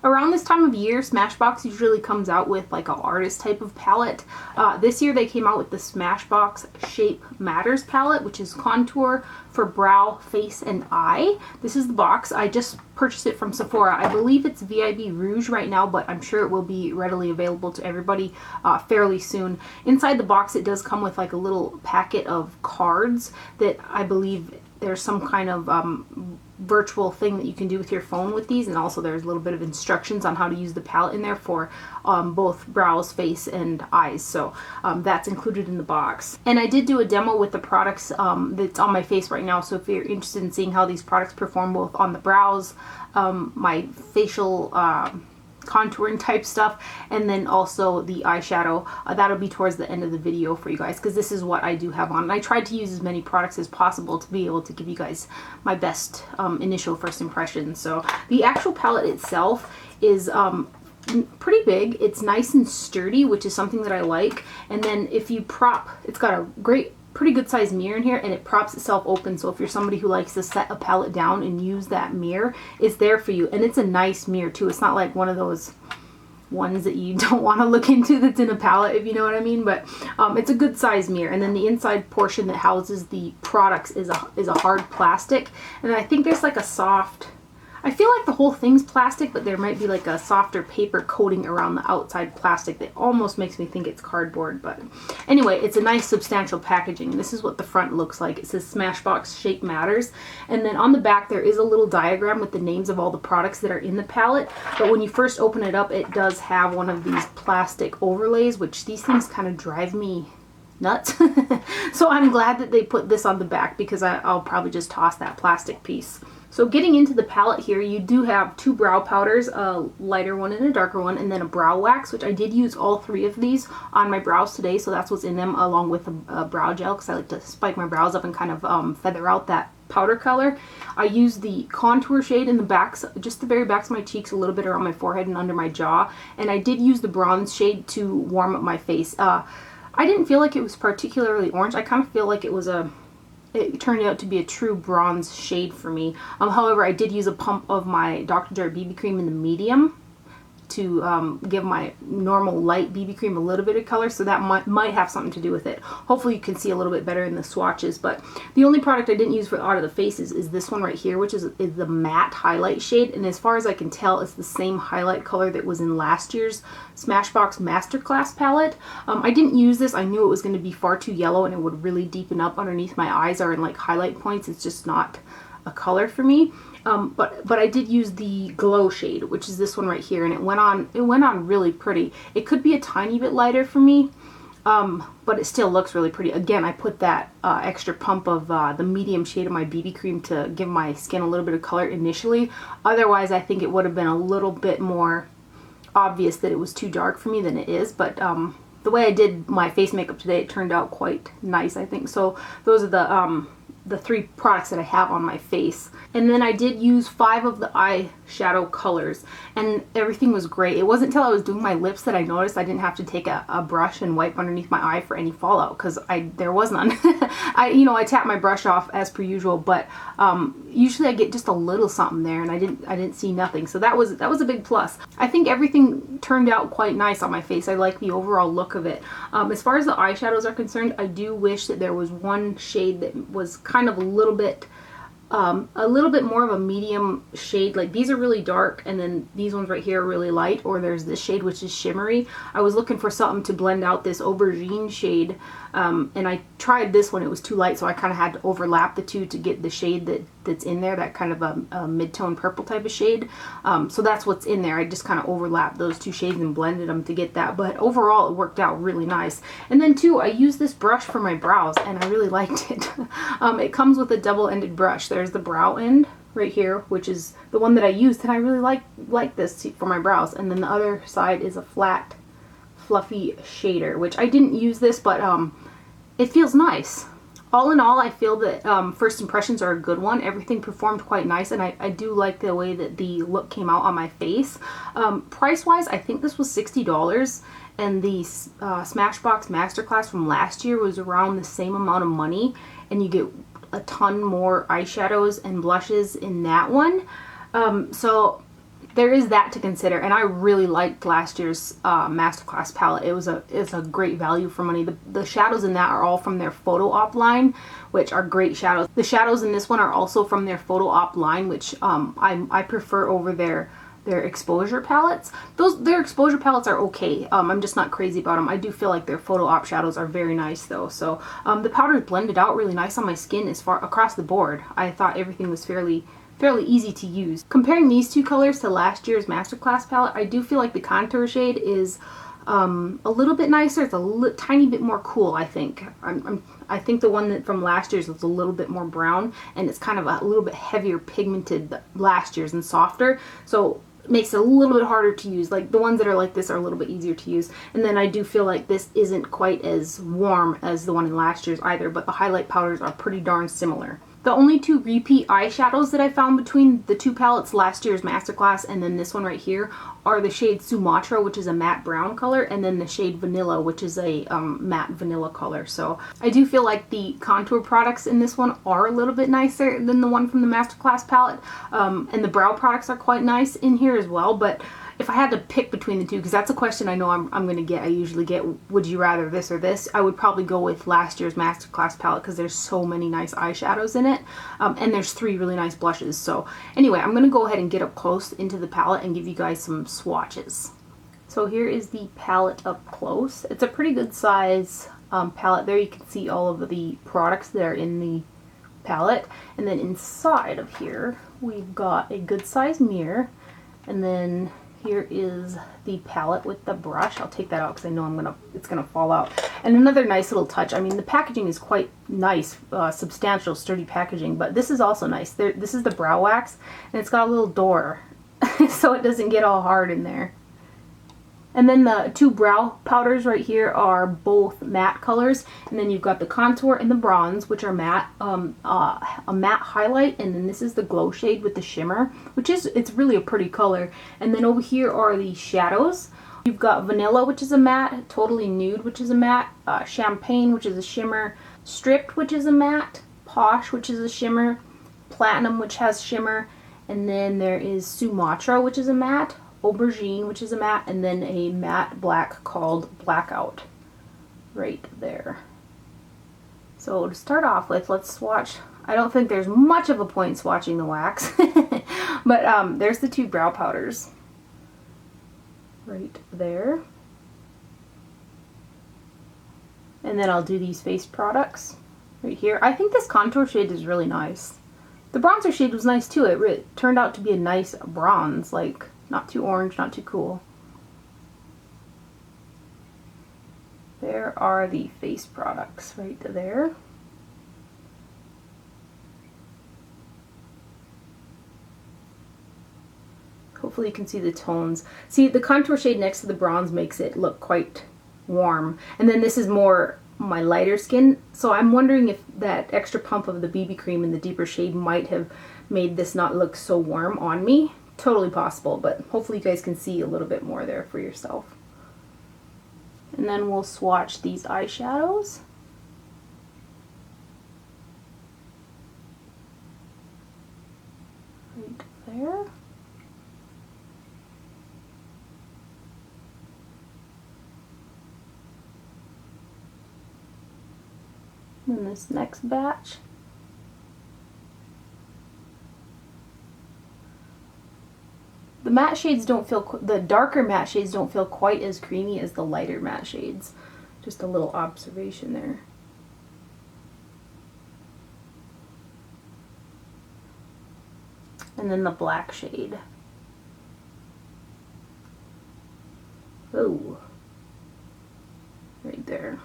Around this time of year, Smashbox usually comes out with like an artist type of palette. This year they came out with the Smashbox Shapematters palette, which is contour for brow, face, and eye. This is the box. I just purchased it from Sephora. I believe it's VIB Rouge right now, but I'm sure it will be readily available to everybody fairly soon. Inside the box it does come with like a little packet of cards that I believe there's some kind of virtual thing that you can do with your phone with these, and also there's a little bit of instructions on how to use the palette in there for both brows, face, and eyes. So that's included in the box. And I did do a demo with the products that's on my face right now, so if you're interested in seeing how these products perform both on the brows, my facial contouring type stuff, and then also the eyeshadow, that'll be towards the end of the video for you guys, because this is what I do have on. And I tried to use as many products as possible to be able to give you guys my best initial first impressions. So the actual palette itself is pretty big. It's nice and sturdy, which is something that I like. And then if you prop, it's got a pretty good sized mirror in here, and it props itself open, so if you're somebody who likes to set a palette down and use that mirror, it's there for you. And it's a nice mirror too. It's not like one of those ones that you don't want to look into that's in a palette, if you know what I mean. But it's a good sized mirror. And then the inside portion that houses the products is a hard plastic, and I think there's like a soft, I feel like the whole thing's plastic, but there might be like a softer paper coating around the outside plastic that almost makes me think it's cardboard. But anyway, it's a nice substantial packaging. This is what the front looks like. It says Smashbox Shapematters, and then on the back there is a little diagram with the names of all the products that are in the palette. But when you first open it up, it does have one of these plastic overlays, which these things kind of drive me nuts. So I'm glad that they put this on the back, because I'll probably just toss that plastic piece. So getting into the palette here, you do have two brow powders, a lighter one and a darker one, and then a brow wax, which I did use all three of these on my brows today, so that's what's in them, along with a brow gel, because I like to spike my brows up and kind of feather out that powder color. I used the contour shade in the backs, just the very backs of my cheeks, a little bit around my forehead and under my jaw, and I did use the bronze shade to warm up my face. I didn't feel like it was particularly orange. I kind of feel like it turned out to be a true bronze shade for me. However, I did use a pump of my Dr. Jart BB cream in the medium to give my normal light BB cream a little bit of color, so that might have something to do with it. Hopefully you can see a little bit better in the swatches. But the only product I didn't use for out of the faces is this one right here, which is the matte highlight shade, and as far as I can tell, it's the same highlight color that was in last year's Smashbox Masterclass palette. I didn't use this. I knew it was going to be far too yellow and it would really deepen up underneath my eyes or in like highlight points. It's just not a color for me. But I did use the glow shade, which is this one right here, and it went on really pretty. It could be a tiny bit lighter for me, but it still looks really pretty. Again, I put that extra pump of the medium shade of my BB cream to give my skin a little bit of color initially. Otherwise, I think it would have been a little bit more obvious that it was too dark for me than it is. But the way I did my face makeup today, it turned out quite nice, I think. So those are the three products that I have on my face. And then I did use 5 of the eyeshadow colors, and everything was great. It wasn't until I was doing my lips that I noticed I didn't have to take a brush and wipe underneath my eye for any fallout, because there was none. I tap my brush off as per usual, but usually I get just a little something there, and I didn't see nothing. So that was a big plus. I think everything turned out quite nice on my face. I like the overall look of it. As far as the eyeshadows are concerned, I do wish that there was one shade that was kind of a little bit more of a medium shade. Like these are really dark, and then these ones right here are really light, or there's this shade which is shimmery. I was looking for something to blend out this aubergine shade, and I tried this one. It was too light, so I kind of had to overlap the two to get the shade that's in there, that kind of a mid-tone purple type of shade. So that's what's in there. I just kind of overlapped those two shades and blended them to get that, but overall it worked out really nice. And then too, I used this brush for my brows, and I really liked it. It comes with a double-ended brush. There's the brow end right here, which is the one that I used, and I really like this for my brows. And then the other side is a flat, fluffy shader, which I didn't use this, but it feels nice. All in all, I feel that first impressions are a good one. Everything performed quite nice, and I do like the way that the look came out on my face. Price-wise, I think this was $60, and the Smashbox Masterclass from last year was around the same amount of money, and you get a ton more eyeshadows and blushes in that one. So there is that to consider, and I really liked last year's Masterclass palette. It's a great value for money. The shadows in that are all from their Photo Op line, which are great shadows. The shadows in this one are also from their Photo Op line, which I prefer over their exposure palettes. Their exposure palettes are okay. I'm just not crazy about them. I do feel like their Photo Op shadows are very nice though. So the powders blended out really nice on my skin as far across the board. I thought everything was fairly easy to use. Comparing these two colors to last year's Masterclass palette, I do feel like the contour shade is a little bit nicer. It's a tiny bit more cool, I think. I think the one that from last year's was a little bit more brown, and it's kind of a little bit heavier pigmented last year's and softer. So it makes it a little bit harder to use. Like the ones that are like this are a little bit easier to use. And then I do feel like this isn't quite as warm as the one in last year's either, but the highlight powders are pretty darn similar. The only two repeat eyeshadows that I found between the two palettes, last year's Masterclass and then this one right here, are the shade Sumatra, which is a matte brown color, and then the shade Vanilla, which is a matte vanilla color. So I do feel like the contour products in this one are a little bit nicer than the one from the Masterclass palette, and the brow products are quite nice in here as well. But if I had to pick between the two, because that's a question I know I'm going to get, I usually get, would you rather this or this? I would probably go with last year's Masterclass palette because there's so many nice eyeshadows in it, and there's 3 really nice blushes. So anyway, I'm going to go ahead and get up close into the palette and give you guys some swatches. So here is the palette up close. It's a pretty good size palette. There you can see all of the products that are in the palette, and then inside of here we've got a good size mirror, and then here is the palette with the brush. I'll take that out because I know it's gonna fall out. And another nice little touch. I mean, the packaging is quite nice, substantial, sturdy packaging. But this is also nice. This is the brow wax, and it's got a little door, so it doesn't get all hard in there. And then the 2 brow powders right here are both matte colors, and then you've got the contour and the bronze, which are matte, a matte highlight, and then this is the glow shade with the shimmer, it's really a pretty color. And then over here are the shadows. You've got Vanilla, which is a matte, Totally Nude, which is a matte, Champagne, which is a shimmer, Stripped, which is a matte, Posh, which is a shimmer, Platinum, which has shimmer, and then there is Sumatra, which is a matte, Aubergine, which is a matte, and then a matte black called Blackout right there. So to start off with, let's swatch. I don't think there's much of a point swatching the wax, but there's the 2 brow powders right there. And then I'll do these face products right here. I think this contour shade is really nice. The bronzer shade was nice too. It turned out to be a nice bronze, like not too orange, not too cool. There are the face products right there. Hopefully you can see the tones. See, the contour shade next to the bronze makes it look quite warm. And then this is more my lighter skin. So I'm wondering if that extra pump of the BB cream in the deeper shade might have made this not look so warm on me. Totally possible, but hopefully you guys can see a little bit more there for yourself. And then we'll swatch these eyeshadows. Right there. And then this next batch. The matte shades don't feel, the darker matte shades don't feel quite as creamy as the lighter matte shades. Just a little observation there. And then the black shade. Oh, right there.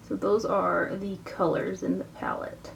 So those are the colors in the palette.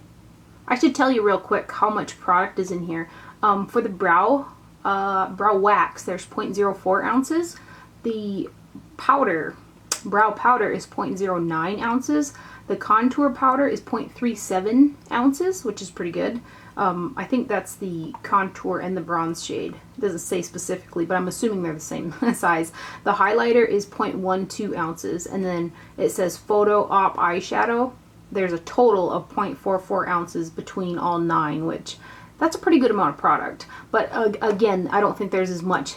I should tell you real quick how much product is in here. For the brow wax, there's 0.04 ounces. The brow powder is 0.09 ounces. The contour powder is 0.37 ounces, which is pretty good. I think that's the contour and the bronze shade. It doesn't say specifically, but I'm assuming they're the same size. The highlighter is 0.12 ounces, and then it says Photo Op eyeshadow. There's a total of 0.44 ounces between all 9, which that's a pretty good amount of product. But again, I don't think there's as much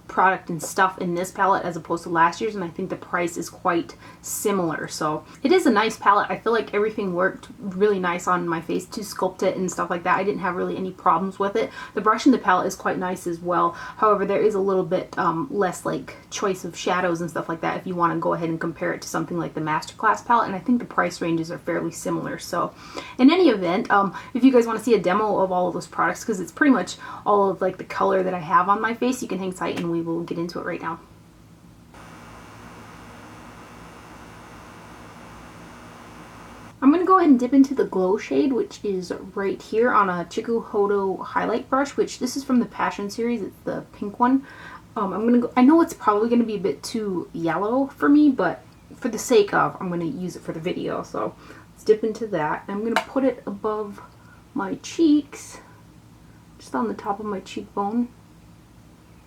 product and stuff in this palette as opposed to last year's, and I think the price is quite similar. So it is a nice palette. I feel like everything worked really nice on my face to sculpt it and stuff like that. I didn't have really any problems with it. The brush in the palette is quite nice as well. However, there is a little bit less like choice of shadows and stuff like that if you want to go ahead and compare it to something like the Masterclass palette, and I think the price ranges are fairly similar. So in any event, if you guys want to see a demo of all of those products, because it's pretty much all of like the color that I have on my face, you can hang tight and we will get into it right now. I'm going to go ahead and dip into the glow shade, which is right here on a Chikuhodo highlight brush, which this is from the Passion series. It's the pink one. I know it's probably going to be a bit too yellow for me, but for the sake of, I'm going to use it for the video. So let's dip into that. I'm going to put it above my cheeks, just on the top of my cheekbone.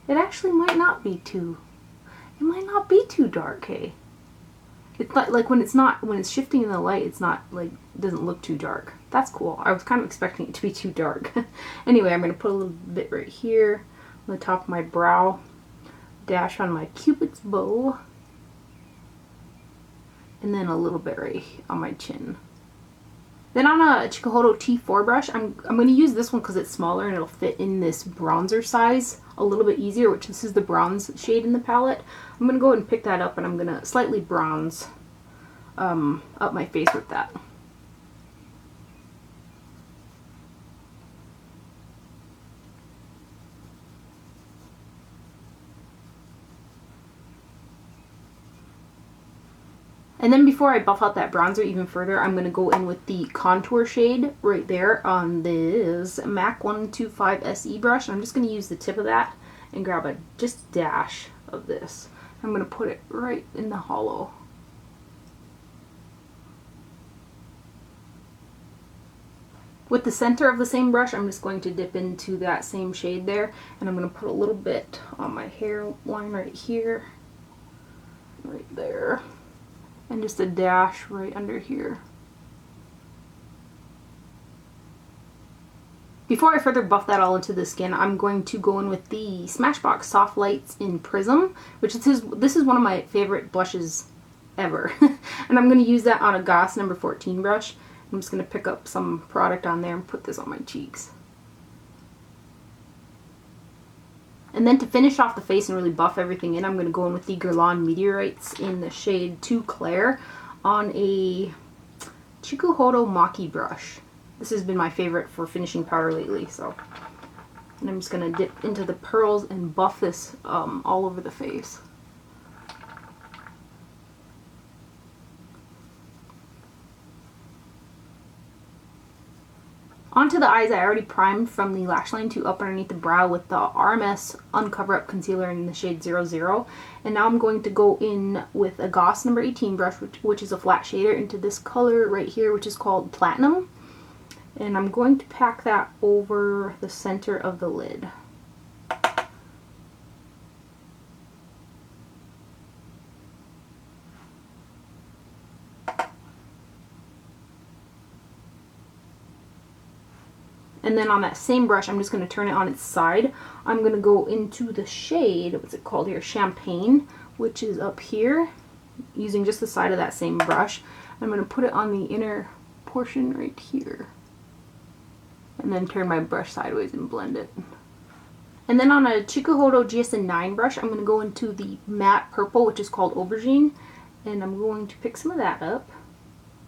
It actually might not be too dark, hey? It's like when it's shifting in the light, it's not like, doesn't look too dark. That's cool. I was kind of expecting it to be too dark. Anyway, I'm going to put a little bit right here on the top of my brow, dash on my cupid's bow, and then a little bit right on my chin. Then on a Chikuhodo T4 brush, I'm going to use this one because it's smaller and it'll fit in this bronzer size a little bit easier, which this is the bronze shade in the palette. I'm going to go ahead and pick that up, and I'm going to slightly bronze up my face with that. And then before I buff out that bronzer even further, I'm going to go in with the contour shade right there on this MAC 125 SE brush. And I'm just going to use the tip of that and grab a just dash of this. I'm going to put it right in the hollow. With the center of the same brush, I'm just going to dip into that same shade there, and I'm going to put a little bit on my hairline right here, right there. And just a dash right under here. Before I further buff that all into the skin, I'm going to go in with the Smashbox Soft Lights in Prism, which this is one of my favorite blushes ever. And I'm going to use that on a Goss number 14 brush. I'm just going to pick up some product on there and put this on my cheeks. And then to finish off the face and really buff everything in, I'm going to go in with the Guerlain Meteorites in the shade Too Clair on a Chikuhodo Maki brush. This has been my favorite for finishing powder lately, so. And I'm just going to dip into the pearls and buff this all over the face. Onto the eyes, I already primed from the lash line to up underneath the brow with the RMS Uncover Up Concealer in the shade 00. And now I'm going to go in with a Goss number 18 brush, which is a flat shader, into this color right here, which is called Platinum. And I'm going to pack that over the center of the lid. And then on that same brush, I'm just going to turn it on its side. I'm going to go into the shade, what's it called here, Champagne, which is up here, using just the side of that same brush. I'm going to put it on the inner portion right here. And then turn my brush sideways and blend it. And then on a Chikuhodo GSN 9 brush, I'm going to go into the matte purple, which is called Aubergine. And I'm going to pick some of that up.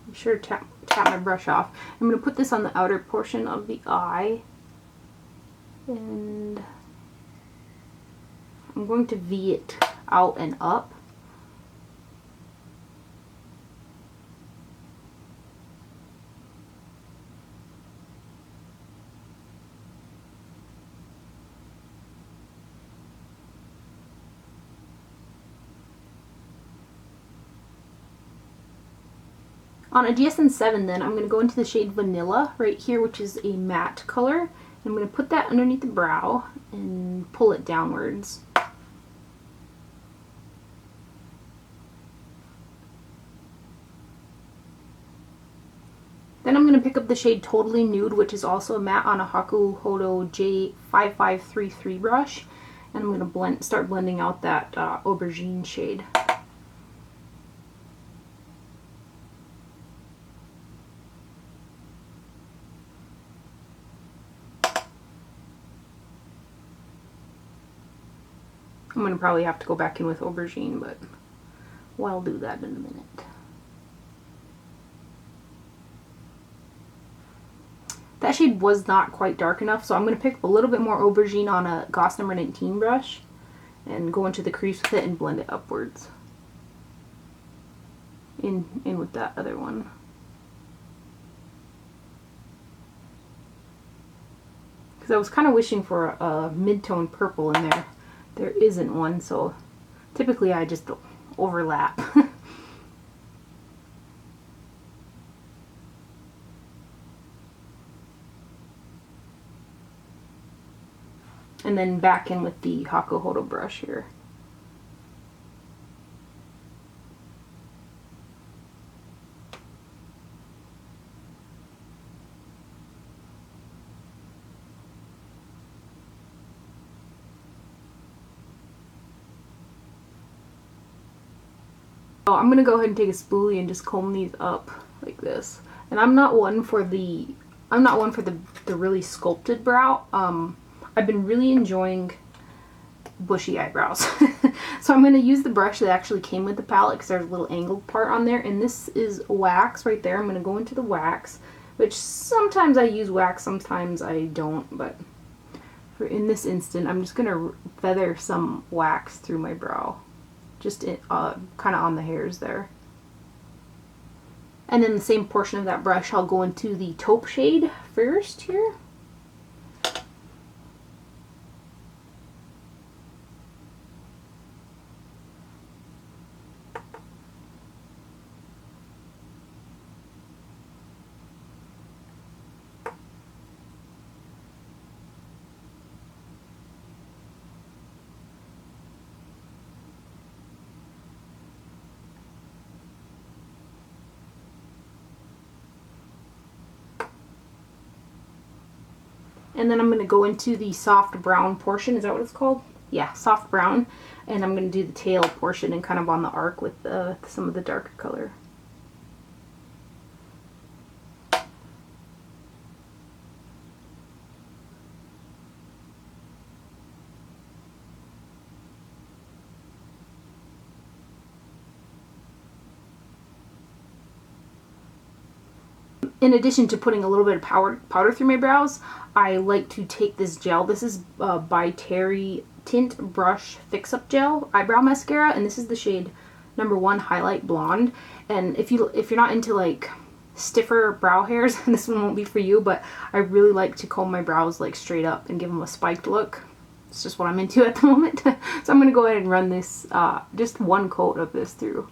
Be sure to tap my brush off. I'm going to put this on the outer portion of the eye, and I'm going to V it out and up. On a GSN 7 then, I'm going to go into the shade Vanilla right here, which is a matte color. I'm going to put that underneath the brow and pull it downwards. Then I'm going to pick up the shade Totally Nude, which is also a matte, on a Hakuhodo J5533 brush. And I'm going to start blending out that aubergine shade. I'm going to probably have to go back in with aubergine, but I'll do that in a minute. That shade was not quite dark enough, so I'm going to pick up a little bit more aubergine on a Goss number 19 brush and go into the crease with it and blend it upwards. In with that other one. Because I was kind of wishing for a mid-tone purple in there. There isn't one, so typically I just overlap. And then back in with the Hakuhodo brush here. So I'm going to go ahead and take a spoolie and just comb these up like this. And I'm not one for the really sculpted brow. I've been really enjoying bushy eyebrows. So I'm going to use the brush that actually came with the palette because there's a little angled part on there, and this is wax right there. I'm going to go into the wax, which sometimes I use wax, sometimes I don't, but in this instant I'm just going to feather some wax through my brow, just kind of on the hairs there. And then the same portion of that brush, I'll go into the taupe shade first here. And then I'm going to go into the soft brown portion. Is that what it's called? Yeah, soft brown. And I'm going to do the tail portion and kind of on the arc with some of the darker color. In addition to putting a little bit of powder through my brows, I like to take this gel. This is by Terry Tint Brush Fix Up Gel Eyebrow Mascara, and this is the shade number 1 Highlight Blonde. And if you're not into like stiffer brow hairs, this one won't be for you, but I really like to comb my brows like straight up and give them a spiked look. It's just what I'm into at the moment. So I'm going to go ahead and run this, just one coat of this through.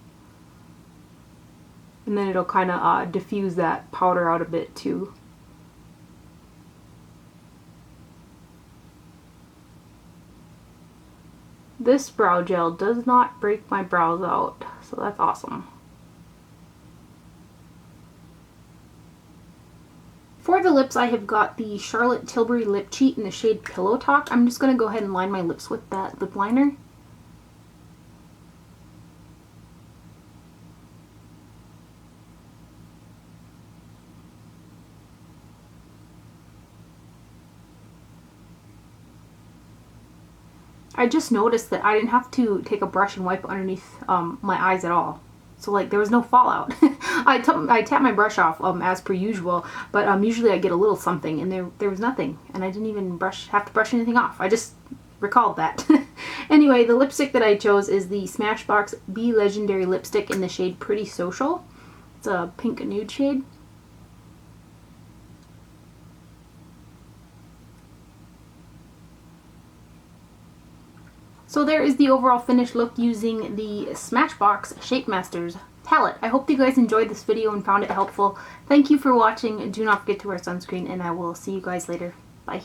And then it'll kind of diffuse that powder out a bit too. This brow gel does not break my brows out, so that's awesome. For the lips, I have got the Charlotte Tilbury Lip Cheat in the shade Pillow Talk. I'm just going to go ahead and line my lips with that lip liner. I just noticed that I didn't have to take a brush and wipe underneath my eyes at all. So like there was no fallout. I tapped my brush off as per usual, but usually I get a little something, and there was nothing, and I didn't even have to brush anything off. I just recalled that. Anyway, the lipstick that I chose is the Smashbox Be Legendary lipstick in the shade Pretty Social. It's a pink nude shade. So there is the overall finished look using the Smashbox Shapematters palette. I hope you guys enjoyed this video and found it helpful. Thank you for watching. Do not forget to wear sunscreen, and I will see you guys later. Bye.